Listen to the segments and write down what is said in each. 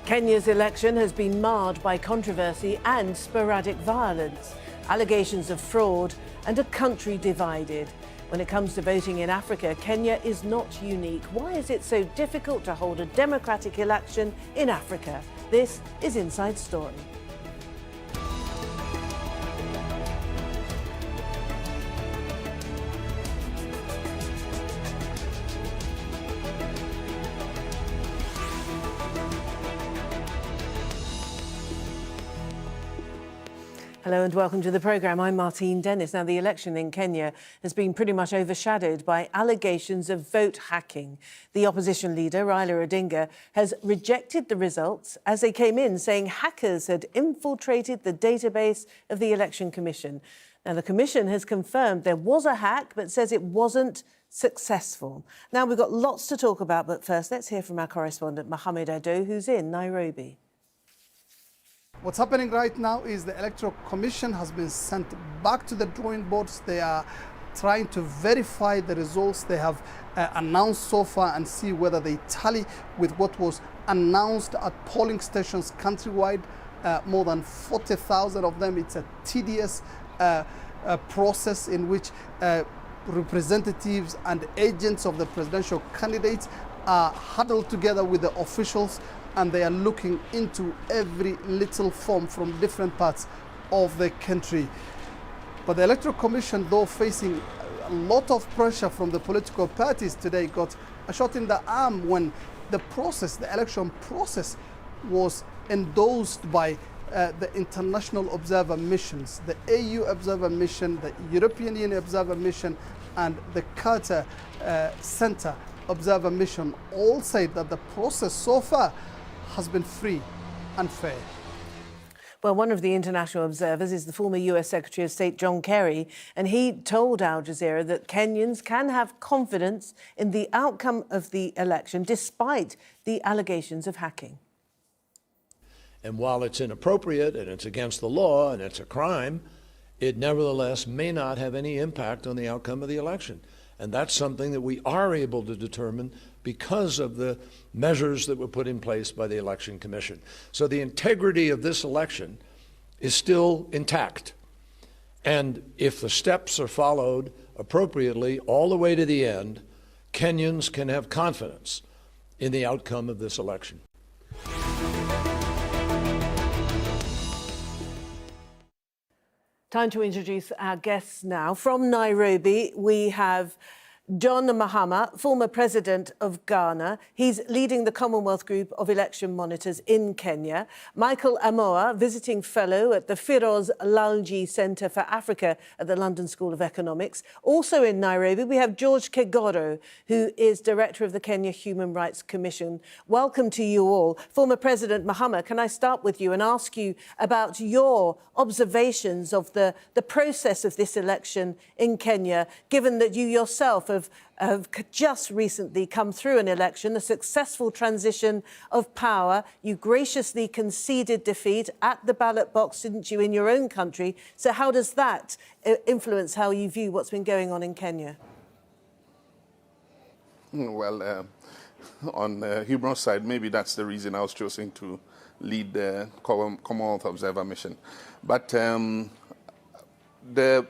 Kenya's election has been marred by controversy and sporadic violence, allegations of fraud and a country divided. When it comes to voting in Africa, Kenya is not unique. Why is it so difficult to hold a democratic election in Africa? This is Inside Story. Hello and welcome to the programme. I'm Martine. Now, the election in Kenya has been pretty much overshadowed by allegations of vote hacking. The opposition leader, Raila Odinga, has rejected the results as they came in, saying hackers had infiltrated the database of the Election Commission. Now, the Commission has confirmed there was a hack, but says it wasn't successful. Now, we've got lots to talk about, but first, let's hear from our correspondent, Mohammed Ado, who's in Nairobi. What's happening right now is the Electoral Commission has been sent back to the drawing boards. They are trying to verify the results they have announced so far and see whether they tally with what was announced at polling stations countrywide. More than 40,000 of them. It's a tedious process in which representatives and agents of the presidential candidates are huddled together with the officials, and they are looking into every little form from different parts of the country. But the Electoral Commission, though facing a lot of pressure from the political parties today, got a shot in the arm when the election process was endorsed by the international observer missions, the AU observer mission, the European Union observer mission, and the Carter Center observer mission. All say that the process so far has been free and fair. Well, one of the international observers is the former US Secretary of State John Kerry, and he told Al Jazeera that Kenyans can have confidence in the outcome of the election despite the allegations of hacking. And while it's inappropriate and it's against the law and it's a crime, it nevertheless may not have any impact on the outcome of the election. And that's something that we are able to determine because of the measures that were put in place by the Election Commission. So the integrity of this election is still intact. And if the steps are followed appropriately all the way to the end, Kenyans can have confidence in the outcome of this election. Time to introduce our guests now. From Nairobi, we have John Mahama, former president of Ghana. He's leading the Commonwealth Group of Election Monitors in Kenya. Michael Amoah, visiting fellow at the Firoz Lalji Centre for Africa at the London School of Economics. Also in Nairobi, we have George Kegoro, who is director of the Kenya Human Rights Commission. Welcome to you all. Former President Mahama, can I start with you and ask you about your observations of the process of this election in Kenya, given that you yourself have just recently come through an election, a successful transition of power. You graciously conceded defeat at the ballot box, didn't you, in your own country? So how does that influence how you view what's been going on in Kenya? Well, on the humorous side, maybe that's the reason I was chosen to lead the Commonwealth Observer Mission. But the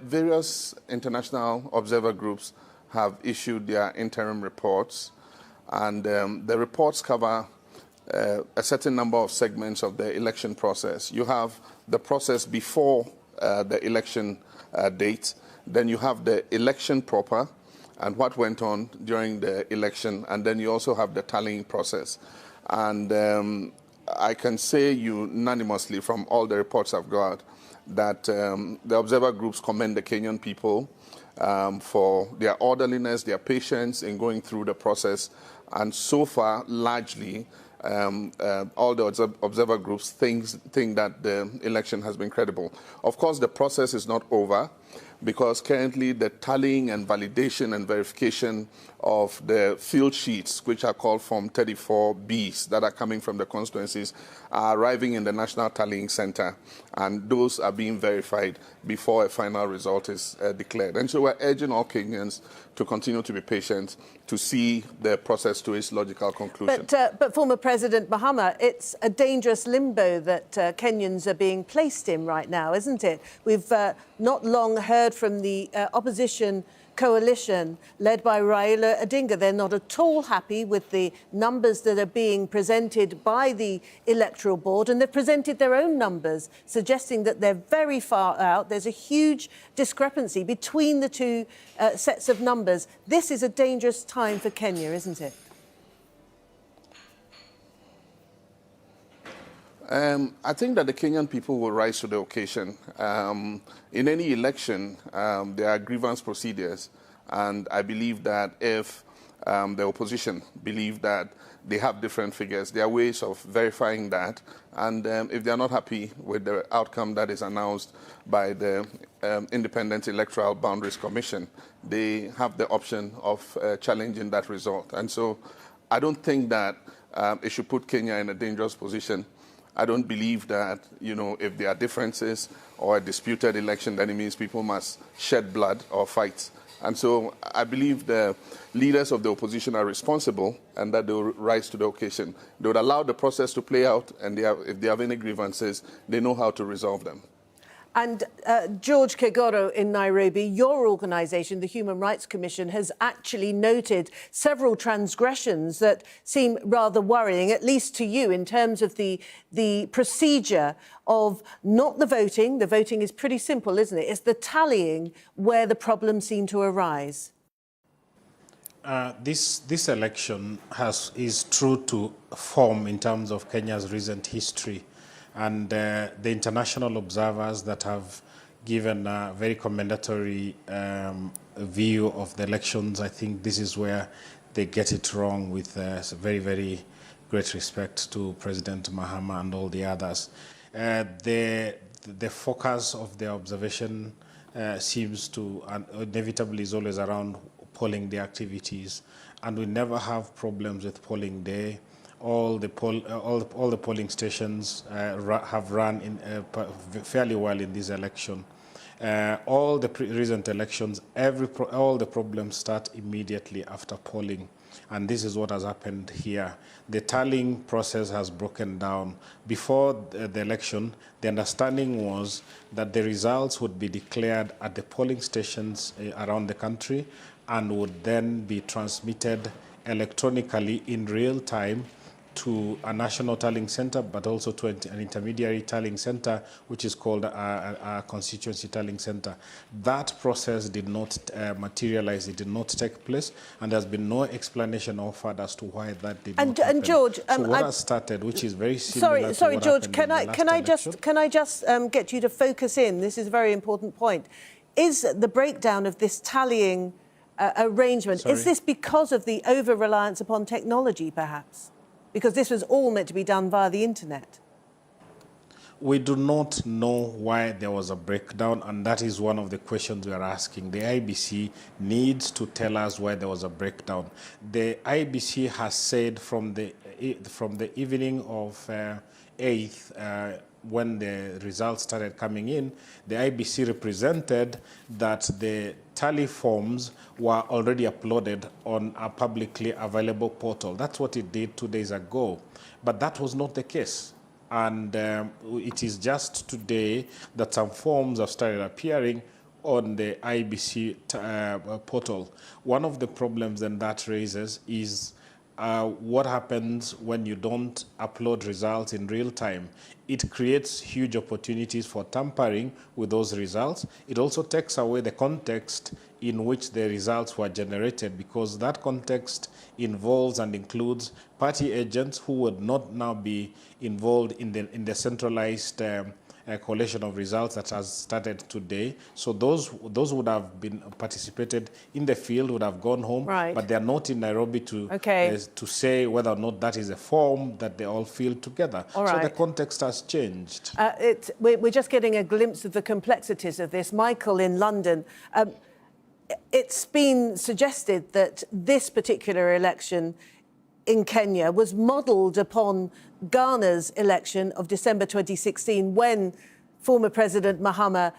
various international observer groups have issued their interim reports, and the reports cover a certain number of segments of the election process. You have the process before the election date, then you have the election proper and what went on during the election, and then you also have the tallying process. And I can say unanimously from all the reports I've got that the observer groups commend the Kenyan people for their orderliness, their patience in going through the process. And so far, largely, all the observer groups think that the election has been credible. Of course, the process is not over. because currently the tallying and validation and verification of the field sheets, which are called Form 34Bs that are coming from the constituencies, are arriving in the National Tallying Center, and those are being verified before a final result is declared. And so we're urging all Kenyans to continue to be patient to see the process to its logical conclusion. But former President Mahama, it's a dangerous limbo that Kenyans are being placed in right now, isn't it? We've not long heard from the opposition coalition led by Raila Odinga. They're not at all happy with the numbers that are being presented by the Electoral Board, and they've presented their own numbers, suggesting that they're very far out. There's a huge discrepancy between the two sets of numbers. This is a dangerous time for Kenya, isn't it? I think that the Kenyan people will rise to the occasion. In any election, there are grievance procedures, and I believe that if the opposition believe that they have different figures, there are ways of verifying that, and if they are not happy with the outcome that is announced by the Independent Electoral Boundaries Commission, they have the option of challenging that result. And so I don't think that it should put Kenya in a dangerous position. I don't believe that, if there are differences or a disputed election, then it means people must shed blood or fight. And so I believe the leaders of the opposition are responsible and that they will rise to the occasion. They would allow the process to play out, and if they have any grievances, they know how to resolve them. And George Kegoro in Nairobi, your organisation, the Human Rights Commission, has actually noted several transgressions that seem rather worrying, at least to you, in terms of the procedure of not the voting. The voting is pretty simple, isn't it? It's the tallying where the problems seem to arise. This election is true to form in terms of Kenya's recent history. And the international observers that have given a very commendatory view of the elections, I think this is where they get it wrong, with very, very great respect to President Mahama and all the others. The focus of the observation seems to, inevitably, is always around polling the activities, and we never have problems with polling day. All the polling stations have run fairly well in this election. All the recent elections, all the problems start immediately after polling, and this is what has happened here. The tallying process has broken down. Before the election, the understanding was that the results would be declared at the polling stations around the country and would then be transmitted electronically in real time to a national tallying center, but also to an intermediary tallying center, which is called a constituency tallying center. That process did not materialize, it did not take place, and there's been no explanation offered as to why that did not happen. And George, so what has started, which is very similar to what George, happened can I just get you to focus in? This is a very important point. Is the breakdown of this tallying arrangement, is this because of the over-reliance upon technology, perhaps? Because this was all meant to be done via the internet. We do not know why there was a breakdown, and that is one of the questions we are asking. The IBC needs to tell us why there was a breakdown. The IBC has said from the evening of 8th, when the results started coming in, the IBC represented that the tally forms were already uploaded on a publicly available portal. That's what it did 2 days ago. But that was not the case. And it is just today that some forms have started appearing on the IBC portal. One of the problems then that raises is what happens when you don't upload results in real time. It creates huge opportunities for tampering with those results. It also takes away the context in which the results were generated, because that context involves and includes party agents who would not now be involved in the centralized collation of results that has started today. So those would have been participated in the field, would have gone home, right, but they are not in Nairobi to say whether or not that is a form that they all fill together. All so right. the context has changed. We're just getting a glimpse of the complexities of this. Michael in London, it's been suggested that this particular election in Kenya was modelled upon Ghana's election of December 2016, when former President Mahama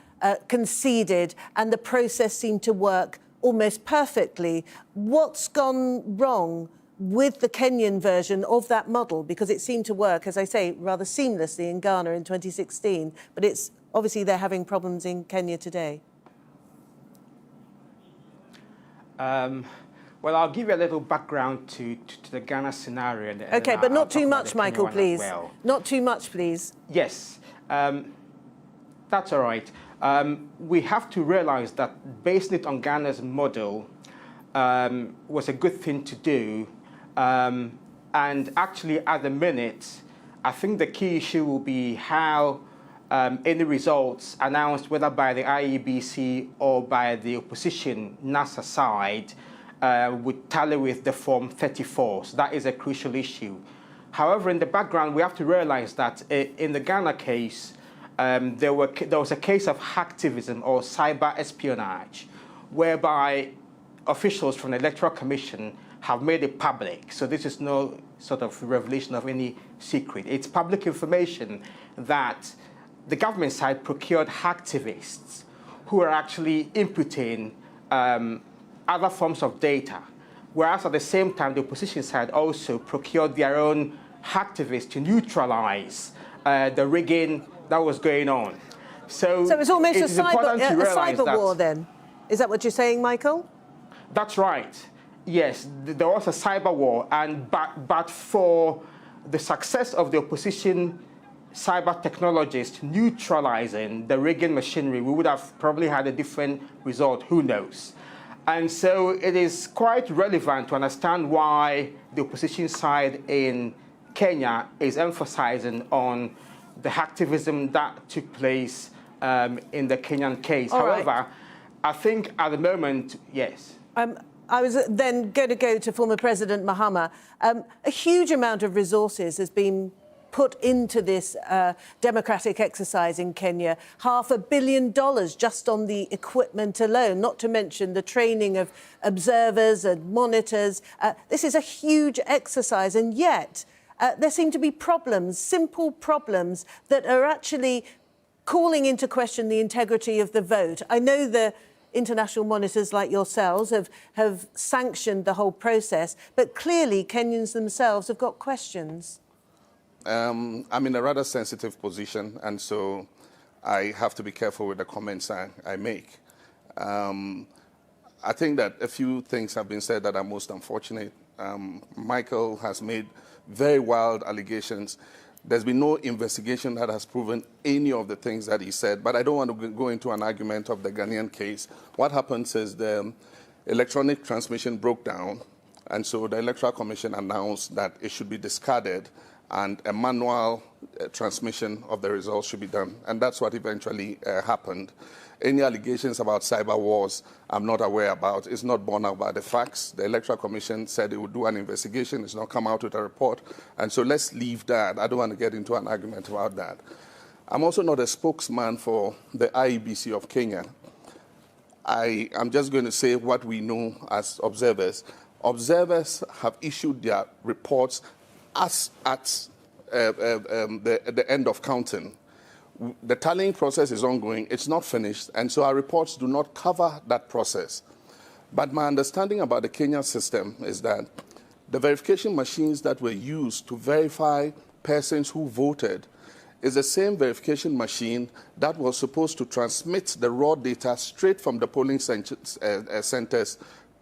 conceded and the process seemed to work almost perfectly. What's gone wrong with the Kenyan version of that model? Because it seemed to work, as I say, rather seamlessly in Ghana in 2016, but it's obviously they're having problems in Kenya today. Well, I'll give you a little background to the Ghana scenario. OK, but not too much, Michael, please. Well. Not too much, please. Yes, that's all right. We have to realize that basing it on Ghana's model was a good thing to do. And actually, at the minute, I think the key issue will be how any results announced, whether by the IEBC or by the opposition NASA side, would tally with the Form 34. So that is a crucial issue. However, in the background, we have to realize that in the Ghana case, there was a case of hacktivism or cyber espionage, whereby officials from the Electoral Commission have made it public. So this is no sort of revelation of any secret. It's public information that the government side procured hacktivists who are actually inputting other forms of data, whereas at the same time, the opposition side also procured their own hacktivists to neutralize the rigging that was going on. So it's almost a cyber war then? Is that what you're saying, Michael? That's right. Yes, there was a cyber war, but for the success of the opposition cyber technologists neutralizing the rigging machinery, we would have probably had a different result, who knows. And so it is quite relevant to understand why the opposition side in Kenya is emphasizing on the hacktivism that took place in the Kenyan case. However, I think at the moment, yes. I was then going to go to former President Mahama. A huge amount of resources has been put into this democratic exercise in Kenya. $500 million just on the equipment alone, not to mention the training of observers and monitors. This is a huge exercise, and yet there seem to be problems, simple problems, that are actually calling into question the integrity of the vote. I know the international monitors like yourselves have sanctioned the whole process, but clearly Kenyans themselves have got questions. I'm in a rather sensitive position, and so I have to be careful with the comments I make. I think that a few things have been said that are most unfortunate. Michael has made very wild allegations. There's been no investigation that has proven any of the things that he said, but I don't want to go into an argument of the Ghanaian case. What happens is the electronic transmission broke down, and so the Electoral Commission announced that it should be discarded and a manual transmission of the results should be done. And that's what eventually happened. Any allegations about cyber wars, I'm not aware about. It's not borne out by the facts. The Electoral Commission said it would do an investigation. It's not come out with a report. And so let's leave that. I don't want to get into an argument about that. I'm also not a spokesman for the IEBC of Kenya. I'm just going to say what we know as observers. Observers have issued their reports as at the end of counting. The tallying process is ongoing. It's not finished, and so our reports do not cover that process. But my understanding about the Kenyan system is that the verification machines that were used to verify persons who voted is the same verification machine that was supposed to transmit the raw data straight from the polling centers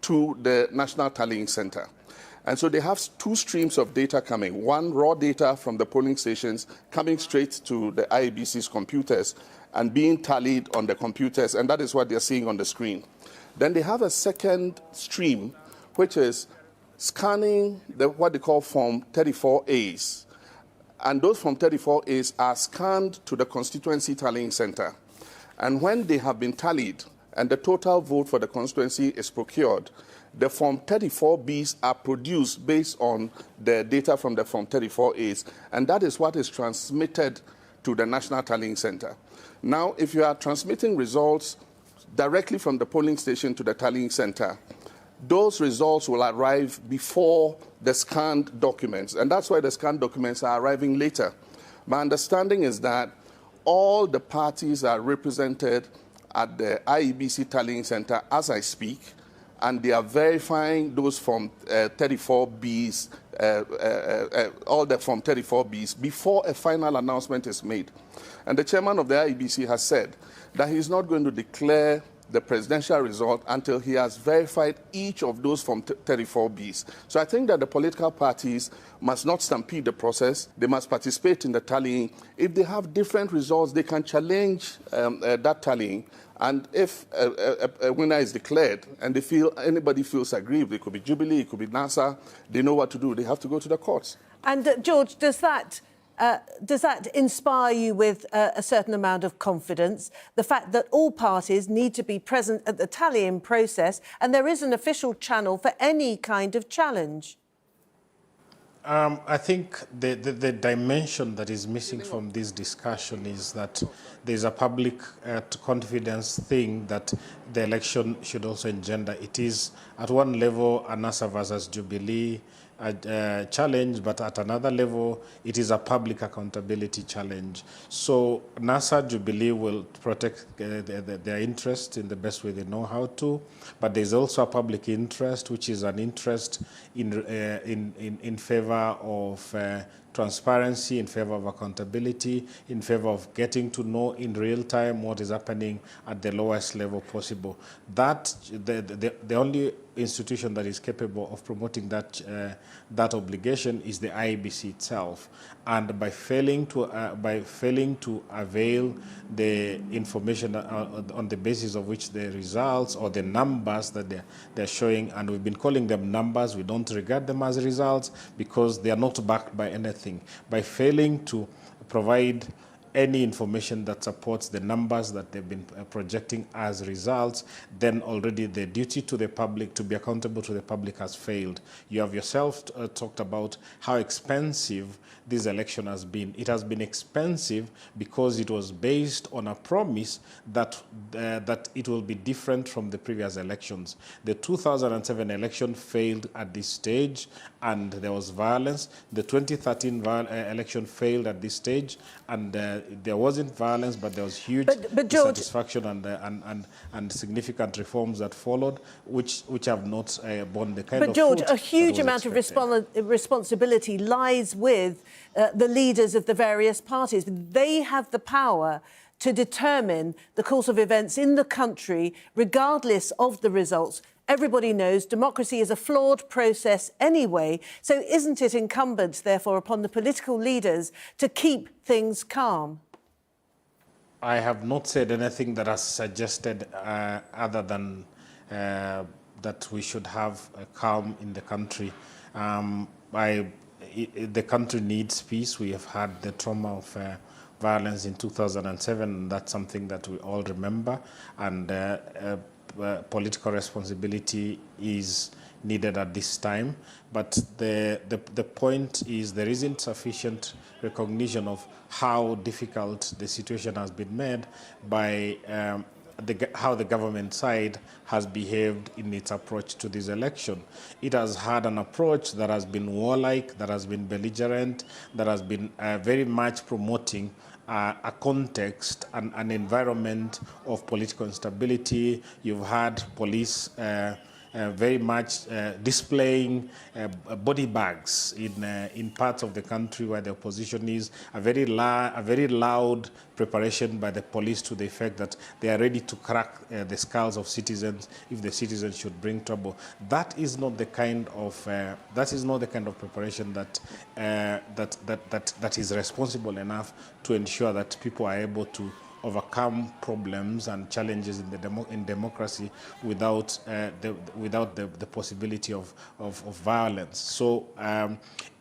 to the National Tallying Center. And so they have two streams of data coming. One, raw data from the polling stations coming straight to the IEBC's computers and being tallied on the computers, and that is what they're seeing on the screen. Then they have a second stream, which is scanning what they call Form 34As and those Form 34As are scanned to the constituency tallying center. And when they have been tallied and the total vote for the constituency is procured, the Form 34Bs are produced based on the data from the Form 34As, and that is what is transmitted to the National Tallying Center. Now, if you are transmitting results directly from the polling station to the tallying center, those results will arrive before the scanned documents, and that's why the scanned documents are arriving later. My understanding is that all the parties are represented at the IEBC tallying center as I speak, and they are verifying those Form 34Bs, all the Form 34Bs, before a final announcement is made. And the chairman of the IEBC has said that he's not going to declare the presidential result until he has verified each of those Form 34Bs. So I think that the political parties must not stampede the process. They must participate in the tallying. If they have different results, they can challenge that tallying. And if a winner is declared and they feel anybody feels aggrieved, it could be Jubilee, it could be NASA, they know what to do. They have to go to the courts. And George, does that inspire you with a certain amount of confidence? The fact that all parties need to be present at the tallying process and there is an official channel for any kind of challenge? I think the dimension that is missing from this discussion is that there's a public confidence thing that the election should also engender. It is at one level a NASA versus Jubilee challenge, but at another level, it is a public accountability challenge. So NASA Jubilee will protect their interest in the best way they know how to, but there's also a public interest, which is an interest in favor of transparency, in favor of accountability, in favor of getting to know in real time what is happening at the lowest level possible. That the only institution that is capable of promoting that obligation is the IEBC itself, and by failing to avail the information on the basis of which the results or the numbers that they're showing, and we've been calling them numbers, we don't regard them as results because they are not backed by anything. By failing to provide any information that supports the numbers that they've been projecting as results, then already the duty to the public, to be accountable to the public, has failed. You have yourself talked about how expensive this election has been. It has been expensive because it was based on a promise that it will be different from the previous elections. The 2007 election failed at this stage, and there was violence. The 2013 election failed at this stage, and there wasn't violence, but there was huge dissatisfaction and significant reforms that followed, which have not borne the kind of fruit. But George, a huge amount of responsibility lies with the leaders of the various parties. They have the power to determine the course of events in the country, regardless of the results. Everybody knows democracy is a flawed process anyway, so isn't it incumbent, therefore, upon the political leaders to keep things calm? I have not said anything that has suggested other than that we should have calm in the country. The country needs peace. We have had the trauma of violence in 2007, and that's something that we all remember, and political responsibility is needed at this time. But the point is there isn't sufficient recognition of how difficult the situation has been made by how the government side has behaved in its approach to this election. It has had an approach that has been warlike, that has been belligerent, that has been very much promoting a context and an environment of political instability. You've had police very much displaying body bags in parts of the country where the opposition is, a very loud preparation by the police to the effect that they are ready to crack the skulls of citizens if the citizens should bring trouble. That is not the kind of preparation that is responsible enough to ensure that people are able to overcome problems and challenges in democracy without the possibility of violence. So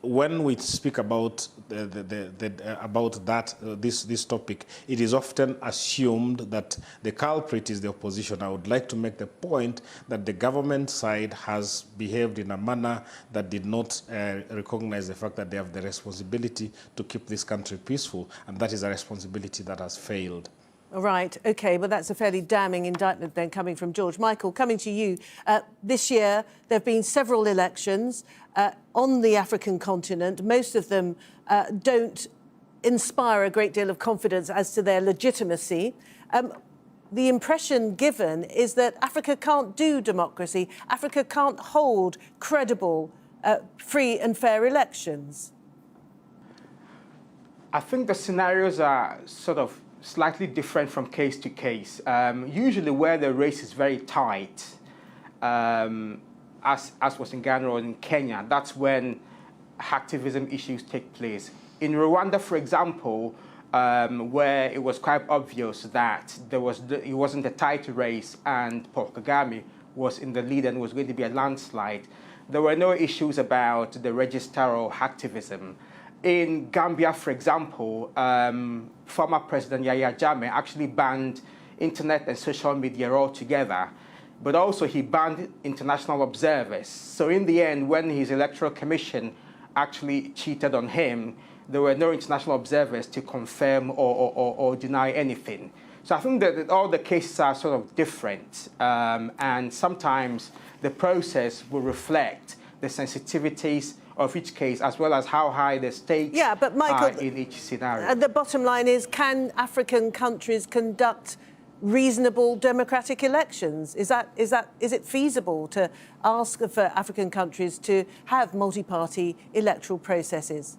when we speak about this topic, it is often assumed that the culprit is the opposition. I would like to make the point that the government side has behaved in a manner that did not recognize the fact that they have the responsibility to keep this country peaceful, and that is a responsibility that has failed. Right, OK, well, that's a fairly damning indictment then coming from George. Michael, coming to you. This year, there have been several elections on the African continent. Most of them don't inspire a great deal of confidence as to their legitimacy. The impression given is that Africa can't do democracy. Africa can't hold credible, free and fair elections. I think the scenarios are sort of slightly different from case to case. Usually where the race is very tight, as was in Ghana or in Kenya, that's when hacktivism issues take place. In Rwanda, for example, where it was quite obvious that it wasn't a tight race and Paul Kagame was in the lead and was going to be a landslide, there were no issues about the register or hacktivism. In Gambia, for example, former President Yahya Jammeh actually banned internet and social media altogether, but also he banned international observers. So in the end, when his electoral commission actually cheated on him, there were no international observers to confirm or deny anything. So I think that all the cases are sort of different, and sometimes the process will reflect the sensitivities of each case, as well as how high the stakes but Michael, are in each scenario. The bottom line is, can African countries conduct reasonable democratic elections? Is it feasible to ask for African countries to have multi-party electoral processes?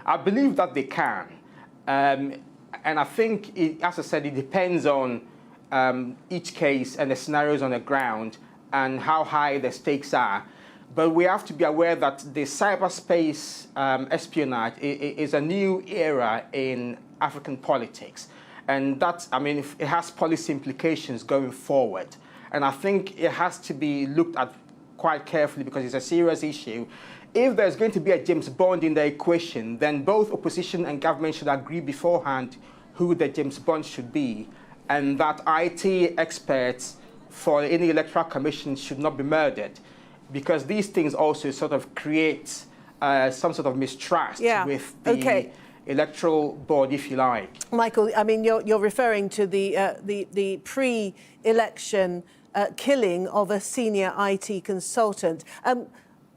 I believe that they can. And I think, as I said, it depends on each case and the scenarios on the ground and how high the stakes are. But we have to be aware that the cyberspace espionage is a new era in African politics. And that, I mean, it has policy implications going forward. And I think it has to be looked at quite carefully because it's a serious issue. If there's going to be a James Bond in the equation, then both opposition and government should agree beforehand who the James Bond should be, and that IT experts for any electoral commission should not be murdered, because these things also sort of create some sort of mistrust with the electoral board, if you like. Michael, I mean, you're referring to the pre-election killing of a senior IT consultant.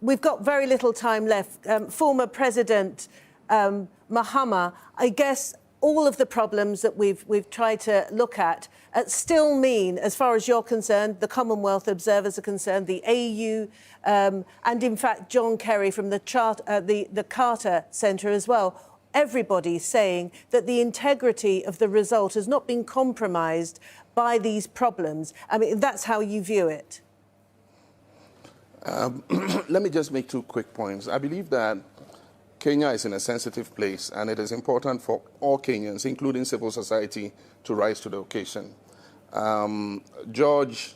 We've got very little time left. Former President Mahama, I guess all of the problems that we've tried to look at still mean, as far as you're concerned, the Commonwealth observers are concerned, the AU, and in fact John Kerry from the Carter Centre as well, everybody's saying that the integrity of the result has not been compromised by these problems. I mean, that's how you view it. Let me just make 2 quick points. I believe that Kenya is in a sensitive place, and it is important for all Kenyans, including civil society, to rise to the occasion. George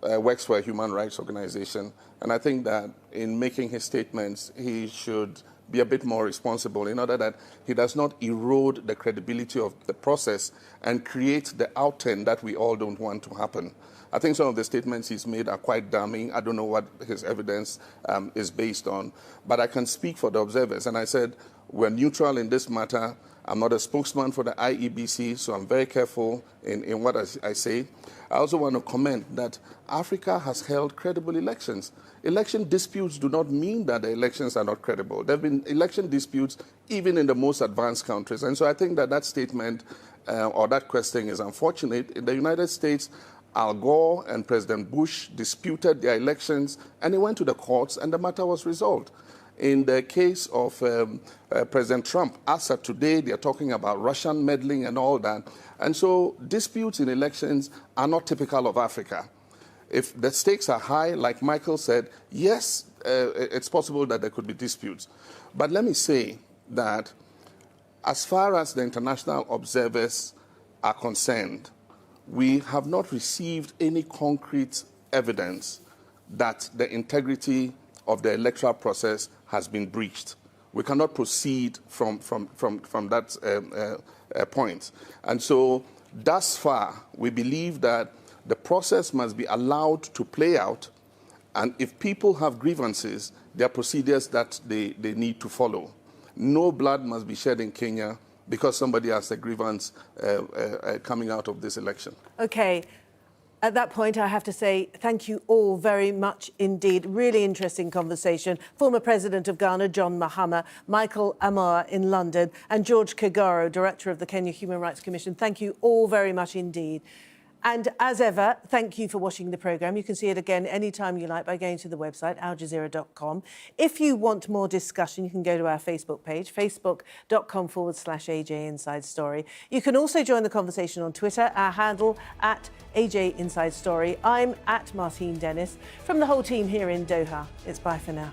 works for a human rights organization, and I think that in making his statements, he should be a bit more responsible in order that he does not erode the credibility of the process and create the outturn that we all don't want to happen. I think some of the statements he's made are quite damning. I don't know what his evidence is based on, but I can speak for the observers. And I said, we're neutral in this matter. I'm not a spokesman for the IEBC, so I'm very careful in what I say. I also want to comment that Africa has held credible elections. Election disputes do not mean that the elections are not credible. There have been election disputes even in the most advanced countries. And so I think that statement or that question is unfortunate. In the United States, Al Gore and President Bush disputed their elections, and they went to the courts, and the matter was resolved. In the case of President Trump, as of today, they're talking about Russian meddling and all that. And so disputes in elections are not typical of Africa. If the stakes are high, like Michael said, yes, it's possible that there could be disputes. But let me say that as far as the international observers are concerned, we have not received any concrete evidence that the integrity of the electoral process has been breached. We cannot proceed from that point. And so, thus far, we believe that the process must be allowed to play out, and if people have grievances, there are procedures that they need to follow. No blood must be shed in Kenya because somebody has a grievance coming out of this election. Okay. At that point, I have to say thank you all very much indeed. Really interesting conversation. Former President of Ghana, John Mahama, Michael Amoah in London, and George Kegoro, Director of the Kenya Human Rights Commission. Thank you all very much indeed. And as ever, thank you for watching the programme. You can see it again anytime you like by going to the website, aljazeera.com. If you want more discussion, you can go to our Facebook page, facebook.com/AJ Inside Story. You can also join the conversation on Twitter, our handle @AJ Inside Story. I'm @Martine Dennis. From the whole team here in Doha, it's bye for now.